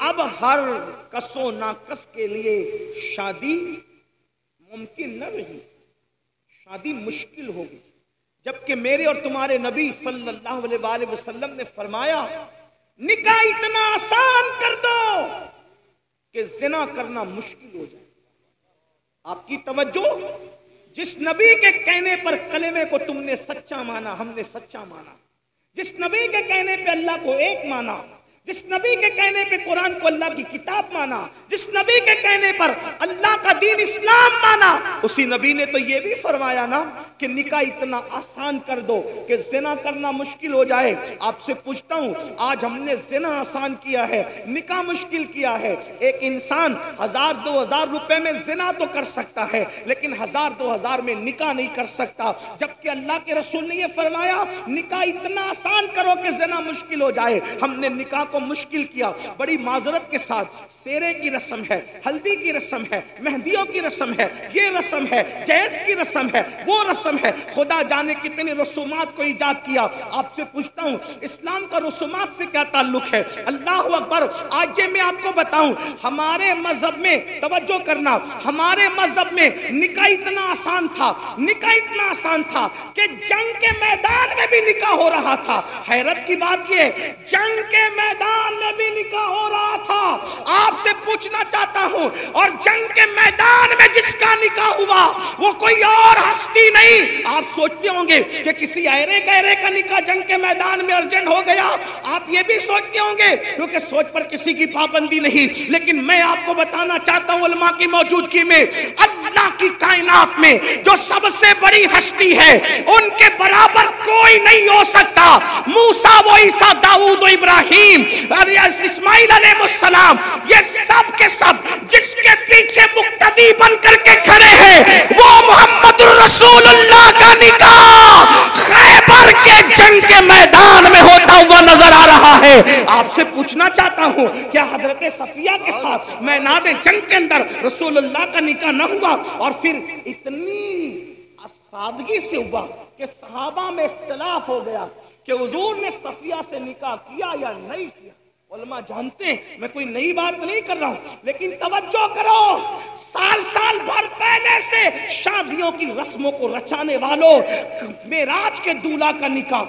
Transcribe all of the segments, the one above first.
اب ہر کس و ناکس کے لیے شادی ممکن نہ رہی، شادی مشکل ہوگی، جبکہ میرے اور تمہارے نبی صلی اللہ علیہ وآلہ وسلم نے فرمایا نکاح اتنا آسان کر دو کہ زنا کرنا مشکل ہو جائے۔ آپ کی توجہ، جس نبی کے کہنے پر کلمے کو تم نے سچا مانا، ہم نے سچا مانا، جس نبی کے کہنے پہ اللہ کو ایک مانا، جس نبی کے کہنے پہ قرآن کو اللہ کی کتاب مانا، جس نبی کے کہنے پر اللہ کا دین اسلام مانا، اسی نبی نے تو یہ بھی فرمایا نا کہ نکاح اتنا آسان کر دو کہ زنا کرنا مشکل ہو جائے۔ آپ سے پوچھتا ہوں، آج ہم نے زنا آسان کیا ہے، نکاح مشکل کیا ہے۔ ایک انسان 1000-2000 روپے میں زنا تو کر سکتا ہے، لیکن 1000-2000 میں نکاح نہیں کر سکتا، جبکہ اللہ کے رسول نے یہ فرمایا نکاح اتنا آسان کرو کہ زنا مشکل ہو جائے۔ ہم نے نکاح کو مشکل کیا، بڑی معذرت کے ساتھ۔ سیرے کی رسم ہے، ہلدی کی رسم ہے، مہندیوں کی رسم ہے، یہ رسم ہے، جہیز کی رسم ہے، وہ رسم ہے، خدا جانے کتنی رسومات کو ایجاد کیا۔ آپ سے پوچھتا ہوں اسلام کا رسومات سے کیا تعلق ہے؟ اللہ اکبر۔ آج یہ میں آپ کو بتاؤں، ہمارے مذہب میں توجہ کرنا، ہمارے مذہب میں نکاح اتنا آسان تھا، نکاح اتنا آسان تھا کہ جنگ کے میدان میں بھی نکاح ہو رہا تھا۔ حیرت کی بات یہ، جنگ کے میدان میں بھی نکاح ہو رہا تھا۔ آپ سے پوچھنا چاہتا ہوں، اور جنگ کے میدان میں جس کا نکاح ہوا وہ کوئی اور ہستی نہیں۔ آپ سوچتے ہوں گے کہ کسی ایرے گہرے کا نکاح جنگ کے میدان میں ارجنٹ ہو گیا، آپ یہ بھی سوچتے ہوں گے، کیونکہ سوچ پر کسی کی پابندی نہیں، لیکن میں آپ کو بتانا چاہتا ہوں علماء کی موجودگی میں، اللہ کی کائنات میں جو سب سے بڑی ہستی ہے ان کے برابر کوئی نہیں ہو سکتا۔ موسیٰ و عیسیٰ، داؤد و ابراہیم اور اسماعیل علیہ السلام، یہ سب کے سب جس کے پیچھے مقتدی بن کر کے کھڑے ہیں وہ محمد الرسول اللہ کا نکاح خیبر کے جنگ کے میدان میں ہوتا ہوا نظر آ رہا ہے۔ آپ سے پوچھنا چاہتا ہوں کیا حضرت صفیہ کے ساتھ میدان جنگ کے اندر رسول اللہ کا نکاح نہ ہوا؟ اور پھر اتنی سادگی سے ہوا کہ صحابہ میں اختلاف ہو گیا کہ حضور نے صفیہ سے نکاح کیا یا نہیں کیا۔ علماء جانتے ہیں میں کوئی نئی بات نہیں کر رہا ہوں، لیکن توجہ کرو، سال بھر پہلے سے شادیوں کی رسموں کو رچانے والوں، معراج کے دولہا کا نکاح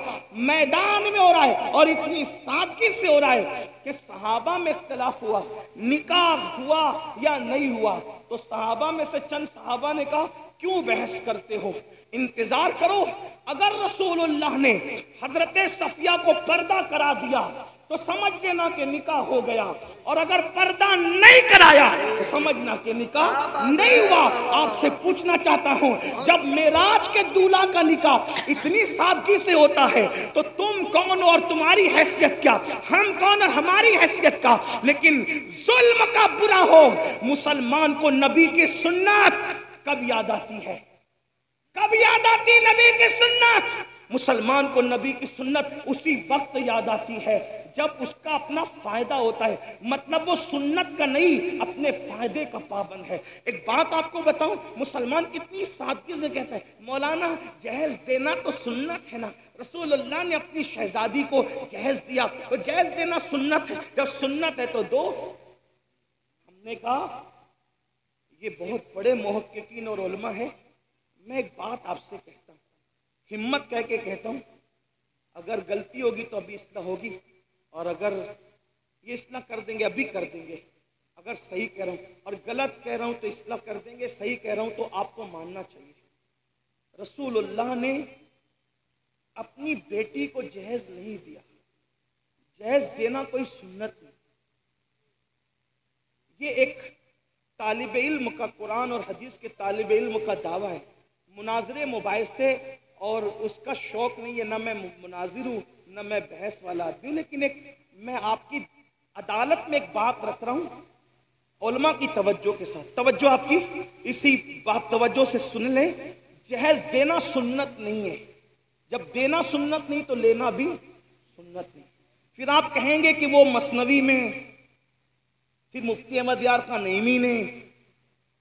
میدان میں ہو رہا ہے، اور اتنی سادگی سے ہو رہا ہے کہ صحابہ میں اختلاف ہوا نکاح ہوا یا نہیں ہوا۔ تو صحابہ میں سے چند صحابہ نے کہا کیوں بحث کرتے ہو، انتظار کرو، اگر رسول اللہ نے حضرت صفیہ کو پردہ کرا دیا تو سمجھ لینا کہ نکاح ہو گیا، اور اگر پردہ نہیں کرایا تو سمجھنا کہ نکاح نہیں ہوا۔ آپ سے پوچھنا چاہتا ہوں، جب معراج کے دولہا کا نکاح اتنی سادگی سے ہوتا ہے تو تم کون اور تمہاری حیثیت کیا، ہم کون اور ہماری حیثیت کا؟ لیکن ظلم کا برا ہو، مسلمان کو نبی کی سنت کب یاد آتی ہے؟ کب یاد آتی ہے نبی کی سنت؟ مسلمان کو نبی کی سنت اسی وقت یاد آتی ہے جب اس کا اپنا فائدہ ہوتا ہے، مطلب وہ سنت کا نہیں اپنے فائدے کا پابند ہے۔ ایک بات آپ کو بتاؤں، مسلمان کتنی سادگی سے کہتا ہے مولانا جہیز دینا تو سنت ہے نا، رسول اللہ نے اپنی شہزادی کو جہیز دیا، تو جہیز دینا سنت ہے، جب سنت ہے تو دو۔ ہم نے کہا یہ بہت بڑے محققین اور علماء ہیں، میں ایک بات آپ سے کہتا ہوں، ہمت کہہ کے کہتا ہوں، اگر غلطی ہوگی تو ابھی اصلاح ہوگی، اور اگر یہ اصلاح کر دیں گے ابھی کر دیں گے، اگر صحیح کہہ رہا ہوں اور غلط کہہ رہا ہوں تو اصلاح کر دیں گے، صحیح کہہ رہا ہوں تو آپ کو ماننا چاہیے۔ رسول اللہ نے اپنی بیٹی کو جہیز نہیں دیا، جہیز دینا کوئی سنت نہیں، یہ ایک طالب علم کا، قرآن اور حدیث کے طالب علم کا دعویٰ ہے، مناظرے مباحثے اور اس کا شوق نہیں ہے، نہ میں مناظر ہوں نہ میں بحث والا آدمی ہوں، لیکن میں آپ کی عدالت میں ایک بات رکھ رہا ہوں علماء کی توجہ کے ساتھ، توجہ آپ کی اسی بات توجہ سے سن لیں، جہیز دینا سنت نہیں ہے، جب دینا سنت نہیں تو لینا بھی سنت نہیں۔ پھر آپ کہیں گے کہ وہ مثنوی میں، پھر مفتی احمد یار خان نعیمی نے،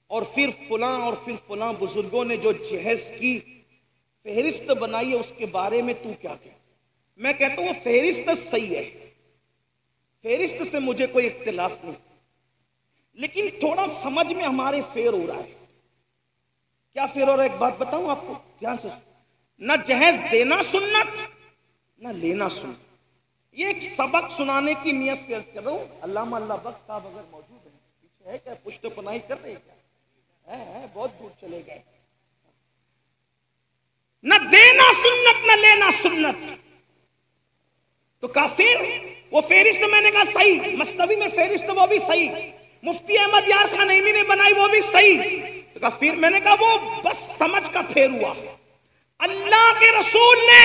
اور پھر فلاں اور پھر فلاں بزرگوں نے جو جہیز کی فہرست بنائی ہے اس کے بارے میں تو کیا کہتا؟ میں کہتا ہوں وہ فہرست صحیح ہے، فہرست سے مجھے کوئی اختلاف نہیں، لیکن تھوڑا سمجھ میں ہمارے فیر ہو رہا ہے۔ کیا فیر ہو رہا ہے؟ ایک بات بتاؤں آپ کو دھیان سے، نہ جہیز دینا سنت نہ لینا سنت۔ یہ ایک سبق سنانے کی نیت سے عرض کر رہا ہوں۔ علامہ اللہ بخش صاحب اگر موجود ہیں پیچھے ہے کیا؟ پشت پناہی کر رہے کیا؟ ہے بہت دور چلے گئے۔ نہ دینا سنت نہ لینا سنت تو کافر۔ وہ فہرست میں نے کہا صحیح، مستوی میں فہرست وہ بھی صحیح، مفتی احمد یار خان نعیمی نے بنائی وہ بھی صحیح، تو کہا پھر میں نے کہا وہ بس سمجھ کا پھیر ہوا۔ اللہ کے رسول نے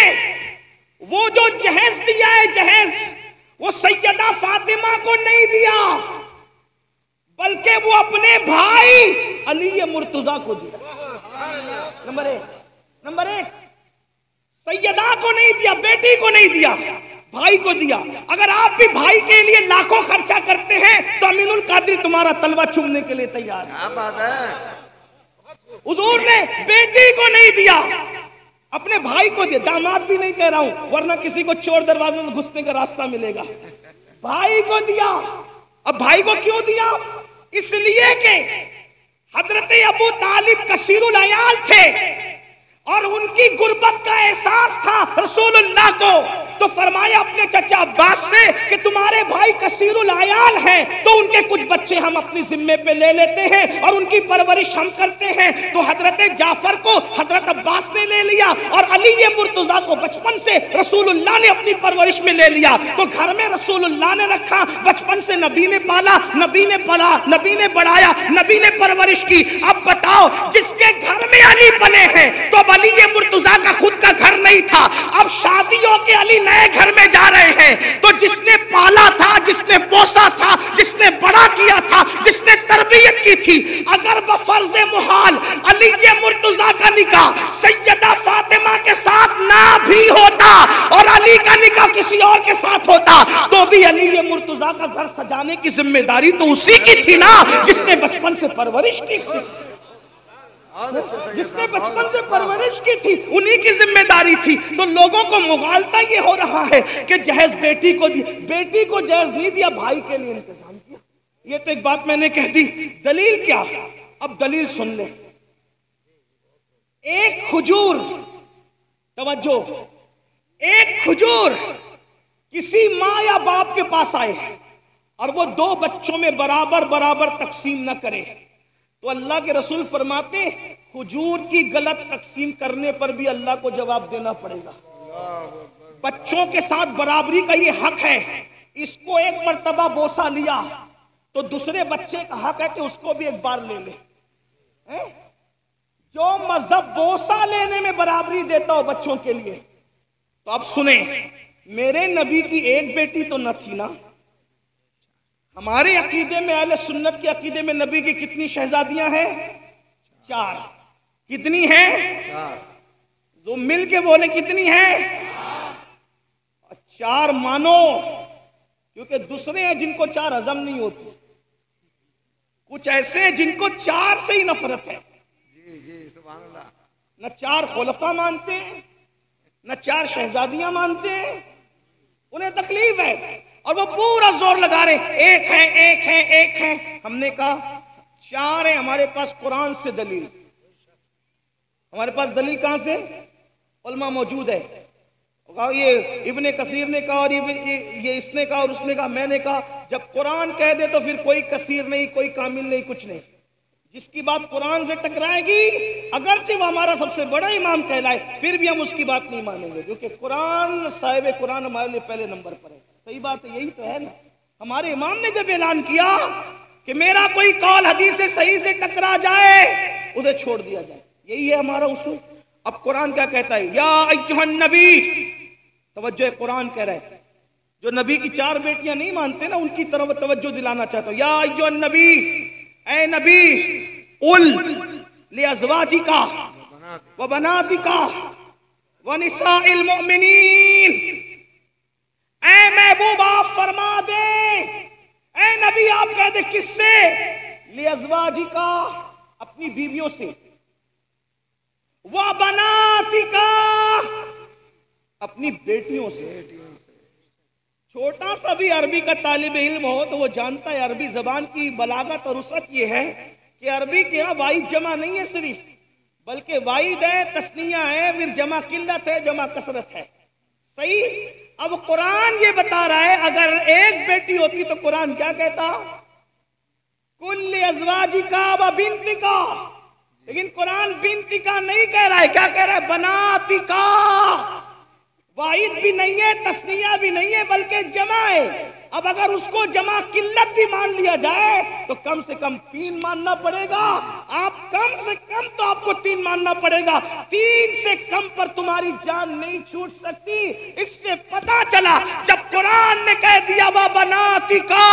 وہ جو جہیز دیا ہے، جہیز وہ سیدہ فاطمہ کو نہیں دیا، بلکہ وہ اپنے بھائی علی مرتضیٰ کو دیا۔ نمبر ایک سیدہ کو نہیں دیا، بیٹی کو نہیں دیا، بھائی کو دیا۔ اگر آپ بھی بھائی کے لیے لاکھوں خرچہ کرتے ہیں تو امین القادری تمہارا تلوہ چومنے کے لیے تیار ہے۔ کیا بات ہے؟ حضور نے بیٹی کو نہیں دیا، اپنے بھائی کو دیا۔ داماد بھی نہیں کہہ رہا ہوں، ورنہ کسی کو چور دروازے سے گھسنے کا راستہ ملے گا۔ بھائی کو دیا۔ اب بھائی کو کیوں دیا؟ اس لیے کہ حضرت ابو طالب کثیر العیال تھے اور ان کی غربت کا احساس تھا رسول اللہ کو، تو فرمایا اپنے چچا عباس سے کہ تمہارے بھائی کثیر العیال ہیں تو ان کے کچھ بچے ہم اپنی ذمے پہ لے لیتے ہیں اور ان کی پرورش ہم کرتے ہیں۔ تو حضرت جعفر کو حضرت عباس نے لے لیا اور علی مرتضیٰ کو بچپن سے رسول اللہ نے اپنی پرورش میں لے لیا۔ تو گھر میں رسول اللہ نے رکھا، بچپن سے نبی نے پالا، نبی نے پلا، نبی نے بڑھایا، نبی نے پرورش کی۔ اب بتاؤ جس کے گھر میں علی پلے ہیں تو اب علی مرتضیٰ کا خود کا گھر نہیں تھا، اب شادیوں کے علی نئے گھر میں جا رہے ہیں، تو جس نے پالا تھا، جس نے پوسا تھا، جس نے بڑا کیا تھا، جس نے تربیت کی تھی، اگر بفرض محال علی مرتضیٰ کا نکاح سیدہ فاطمہ کے ساتھ نہ بھی ہوتا اور علی کا نکاح کسی اور کے ساتھ ہوتا تو بھی علی مرتضیٰ کا گھر سجانے کی ذمہ داری تو اسی کی تھی نا جس نے بچپن سے پرورش کی تھی، جس نے بچپن سے پرورش کی تھی، انہی کی ذمہ داری تھی۔ تو لوگوں کو مغالطہ یہ ہو رہا ہے کہ جہیز بیٹی کو دی، بیٹی کو جہیز نہیں دیا، بھائی کے لیے انتظام کیا۔ یہ تو ایک بات میں نے کہہ دی، دلیل کیا؟ اب دلیل سن لیں۔ ایک کھجور، توجہ، ایک کھجور کسی ماں یا باپ کے پاس آئے اور وہ دو بچوں میں برابر برابر تقسیم نہ کرے تو اللہ کے رسول فرماتے ہیں کھجور کی غلط تقسیم کرنے پر بھی اللہ کو جواب دینا پڑے گا۔ بچوں کے ساتھ برابری کا یہ حق ہے، اس کو ایک مرتبہ بوسہ لیا تو دوسرے بچے کا حق ہے کہ اس کو بھی ایک بار لے لے۔ جو مذہب بوسہ لینے میں برابری دیتا ہو بچوں کے لیے، تو اب سنیں، میرے نبی کی ایک بیٹی تو نہ تھی نا۔ ہمارے عقیدے میں، اہل سنت کے عقیدے میں نبی کی کتنی شہزادیاں ہیں؟ 4۔ کتنی ہیں؟ 4۔ جو مل کے بولے کتنی ہیں؟ 4 مانو، کیونکہ دوسرے ہیں جن کو 4 ہضم نہیں ہوتی، کچھ ایسے ہیں جن کو 4 سے ہی نفرت ہے۔ جی سبحان اللہ۔ نہ 4 خلفاء مانتے ہیں، نہ 4 شہزادیاں مانتے ہیں، انہیں تکلیف ہے اور وہ پورا زور لگا رہے ہیں ایک ہے، ایک ہے، ایک ہے۔ ہم نے کہا 4 ہیں، ہمارے پاس قرآن سے دلیل، ہمارے پاس دلیل کہاں سے؟ علماء موجود ہے۔ یہ ابن کثیر نے کہا اور یہ اس نے کہا اور اس نے کہا، میں نے کہا جب قرآن کہہ دے تو پھر کوئی کثیر نہیں، کوئی کامل نہیں، کچھ نہیں۔ جس کی بات قرآن سے ٹکرائے گی اگرچہ وہ ہمارا سب سے بڑا امام کہلائے پھر بھی ہم اس کی بات نہیں مانیں گے، کیونکہ قرآن، صاحب قرآن ہمارے لیے پہلے نمبر پر ہے۔ صحیح بات ہے، یہی تو ہے نا۔ ہمارے امام نے جب اعلان کیا کہ میرا کوئی قول حدیث صحیح سے ٹکرا جائے اسے چھوڑ دیا جائے، یہی ہے ہمارا اصول۔ اب قرآن کیا کہتا ہے؟ یا ایھا النبی، توجہ، قرآن کہہ رہا ہے جو نبی کی 4 بیٹیاں نہیں مانتے نا ان کی طرف توجہ دلانا چاہتا ہوں۔ یا ایھا النبی، اے نبی، قل لازواجک وبناتک ونساء المؤمنین، اے محبوب آپ فرما دے، اے نبی آپ کہہ دے، کس سے؟ لازواجک، اپنی بیویوں سے، وبناتک، اپنی بیٹیوں سے۔ چھوٹا سا بھی عربی کا طالب علم ہو تو وہ جانتا ہے عربی زبان کی بلاغت اور وسعت یہ ہے کہ عربی کے یہاں واحد جمع نہیں ہے صرف، بلکہ واحد ہے، تثنیہ ہے، پھر جمع قلت ہے، جمع کثرت ہے. صحیح. اب قرآن یہ بتا رہا ہے اگر ایک بیٹی ہوتی تو قرآن کیا کہتا؟ کل ازواجکا و بنتکا. لیکن قرآن بنتکا نہیں کہہ رہا ہے، کیا کہہ رہا ہے؟ بناتکا. واحد بھی نہیں ہے، تثنیہ بھی نہیں ہے، بلکہ جمع ہے. اب اگر اس کو جمع قلت بھی مان لیا جائے تو کم سے کم 3 ماننا پڑے گا. آپ کم سے کم تو آپ کو 3 ماننا پڑے گا. 3 سے کم پر تمہاری جان نہیں چھوٹ سکتی. اس سے پتا چلا جب قرآن نے کہہ دیا وا بناتکا،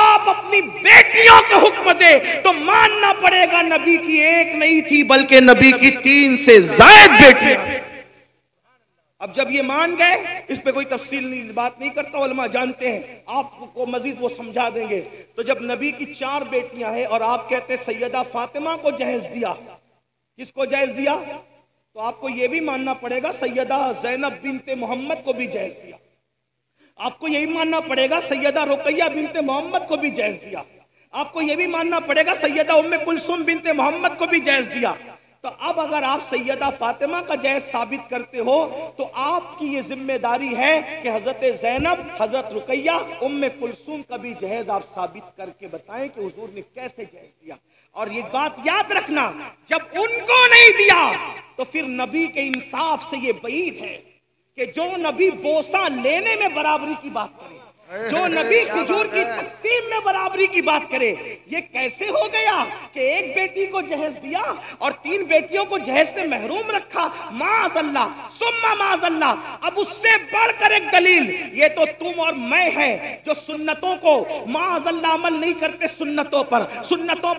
آپ اپنی بیٹیوں کو حکم دے تو ماننا پڑے گا نبی کی ایک نہیں تھی بلکہ نبی کی 3 سے زائد بیٹیاں. اب جب یہ مان گئے، اس پہ کوئی تفصیل بات نہیں کرتا، علماء جانتے ہیں، آپ کو مزید وہ سمجھا دیں گے. تو جب نبی کی 4 بیٹیاں ہیں اور آپ کہتے سیدہ فاطمہ کو جہیز دیا، کس کو جہیز دیا؟ تو آپ کو یہ بھی ماننا پڑے گا سیدہ زینب بنت محمد کو بھی جہیز دیا. آپ کو یہی ماننا پڑے گا سیدہ رقیہ بنت محمد کو بھی جہیز دیا. آپ کو یہ بھی ماننا پڑے گا سیدہ ام کلثوم بنت محمد کو بھی جہیز دیا. تو اب اگر آپ سیدہ فاطمہ کا جہیز ثابت کرتے ہو تو آپ کی یہ ذمہ داری ہے کہ حضرت زینب، حضرت رقیہ، ام کلثوم کا بھی جہیز آپ ثابت کر کے بتائیں کہ حضور نے کیسے جہیز دیا. اور یہ بات یاد رکھنا، جب ان کو نہیں دیا تو پھر نبی کے انصاف سے یہ بعید ہے کہ جو نبی بوسہ لینے میں برابری کی بات کرے، جو نبی کھجور کی تقسیم میں برابری کی بات کرے. یہ کیسے ہو گیا کہ ایک بیٹی کو جہیز دیا اور 3 بیٹیوں کو جہیز سے محروم رکھا؟ معاذ اللہ ثم معاذ اللہ. اب اس سے بڑھ کر ایک دلیل یہ تو تم اور میں ہے جو سنتوں کو معاذ اللہ عمل نہیں کرتے، سنتوں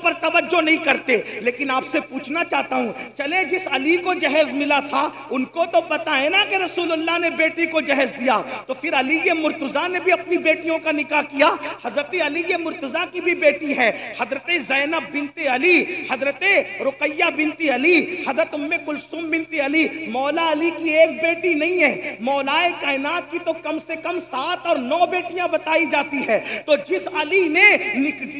پر توجہ نہیں کرتے. لیکن آپ سے پوچھنا چاہتا ہوں، چلے جس علی کو جہیز ملا تھا ان کو تو پتا ہے نا کہ رسول اللہ نے بیٹی کو جہیز دیا، تو پھر علی مرتضیٰ نے بھی اپنی بیٹیوں کا نکاح کیا. حضرت علی مرتضیٰ کی بھی بیٹی ہے، حضرت زینب بنت علی، حضرت رقیہ بنت علی، حضرت ام کلثوم بنت علی. مولا علی کی ایک بیٹی نہیں ہے، مولا کائنات کی تو کم سے کم 7 اور 9 بیٹیاں بتائی جاتی ہے. تو جس علی نے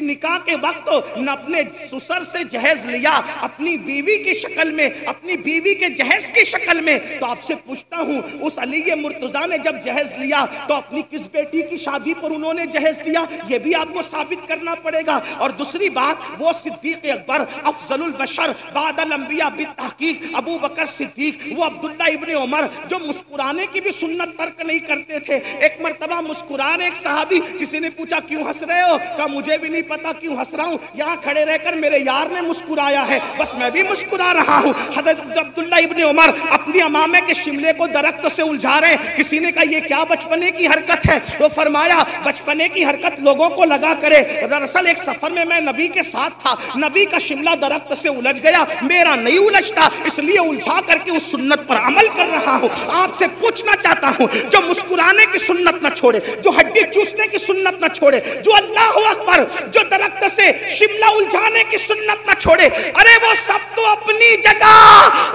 نکاح کے وقت اپنے سسر سے جہیز لیا اپنی بیوی کی شکل میں، اپنی بیوی کے جہیز کی شکل میں، تو آپ سے پوچھتا ہوں اس علی مرتضیٰ نے جب جہیز لیا تو اپنی کس بیٹی کی شادی پر انہوں نے جہیز دیا؟ یہ بھی آپ کو ثابت کرنا پڑے گا. اور دوسری بات، وہ صدیق اکبر افضل البشر بعد الانبیاء بالتحقیق ابو بکر صدیق، وہ عبداللہ ابن عمر جو مسکرانے کی بھی سنت ترک نہیں کرتے تھے. ایک مرتبہ مسکرانے، ایک صحابی، کسی نے پوچھا کیوں ہنس رہے ہو؟ کہا مجھے بھی نہیں پتا کیوں ہنس رہا ہوں، یہاں کھڑے رہ کر میرے یار نے مسکرایا ہے بس میں بھی مسکرا رہا ہوں. حضرت عبداللہ ابن عمر اپنی امامے کے شملے کو درخت سے الجھا رہے ہیں. کسی نے کہا یہ کیا بچپنے کی حرکت ہے؟ وہ فرمایا بچپنے کی حرکت لوگوں کو لگا کرے، دراصل ایک سفر میں نبی کے ساتھ تھا، نبی کا شملہ درخت سے الجھ گیا، میرا نہیں الجھتا اس لیے الجھا کر کے اس سنت پر عمل کر رہا ہوں. آپ سے پوچھنا چاہتا ہوں، جو مسکرانے کی سنت نہ چھوڑے، جو ہڈی چوسنے کی سنت نہ چھوڑے، جو اللہ اکبر، جو درخت سے شملہ الجھانے کی سنت نہ چھوڑے، ارے وہ سب تو اپنی جگہ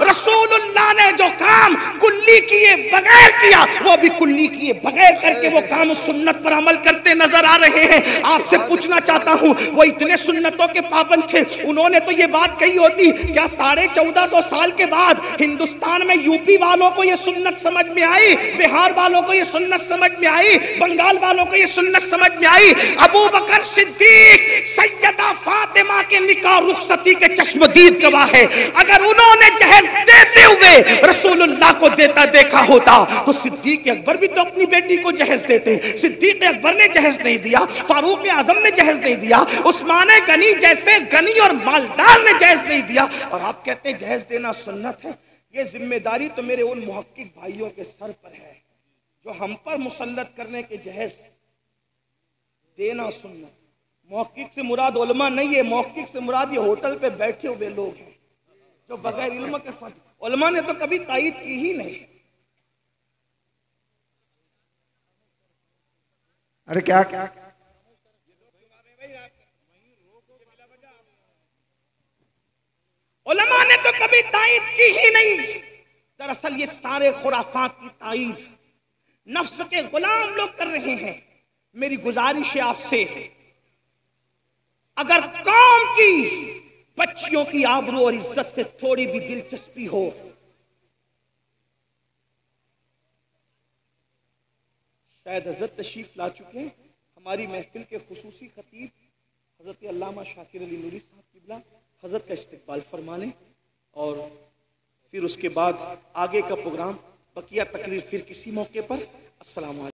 رسول اللہ نے جو کام کلی کیے بغیر کیا وہ بھی کلی کیے بغیر کر کے وہ کام سنت پر عمل کرتے نظر آ رہے ہیں. آپ سے پوچھنا چاہتا ہوں، وہ اتنے سنتوں کے پابند تھے، انہوں نے تو یہ بات کہی ہوتی کیا 1450 سال کے بعد ہندوستان میں یو پی والوں کو یہ سنت سمجھ میں آئی، بہار والوں کو یہ سنت سمجھ میں آئی، بنگال والوں کو یہ سنت سمجھ میں آئی؟ ابو بکر صدیق سیدہ فاطمہ کے نکاح رخصتی کے چشمدید گواہ ہے. اگر انہوں نے جہیز دیتے ہوئے رسول اللہ کو دیتا دیکھا ہوتا تو صدیق اکبر بھی تو اپنی بیٹی کو جہیز دیتے. صدیق اکبر نے جہیز نہیں دیا، فاروق اعظم نے جہیز نہیں دیا، عثمان غنی جیسے غنی اور مالدار نے جہیز نہیں دیا، اور آپ کہتے ہیں جہیز دینا سنت ہے. یہ ذمہ داری تو میرے ان محقق بھائیوں کے سر پر ہے جو ہم پر مسلط کرنے کے جہیز دینا سنت. محقق سے مراد علماء نہیں ہے، محقق سے مراد یہ ہوٹل پہ بیٹھے ہوئے لوگ ہیں جو بغیر علم کے فتوی، علماء نے تو کبھی تائید کی ہی نہیں. ارے کیا علماء نے تو کبھی تائید کی ہی نہیں. دراصل یہ سارے خرافات کی تائید نفس کے غلام لوگ کر رہے ہیں. میری گزارش ہے آپ سے، اگر قوم کی بچیوں کی آبرو اور عزت سے تھوڑی بھی دلچسپی ہو، شاید حضرت تشریف لا چکے ہیں، ہماری محفل کے خصوصی خطیب حضرت علامہ شاکر علی نوری صاحب قبلہ حضرت کا استقبال فرمانے، اور پھر اس کے بعد آگے کا پروگرام، بقیہ تقریر پھر کسی موقع پر. السلام علیکم.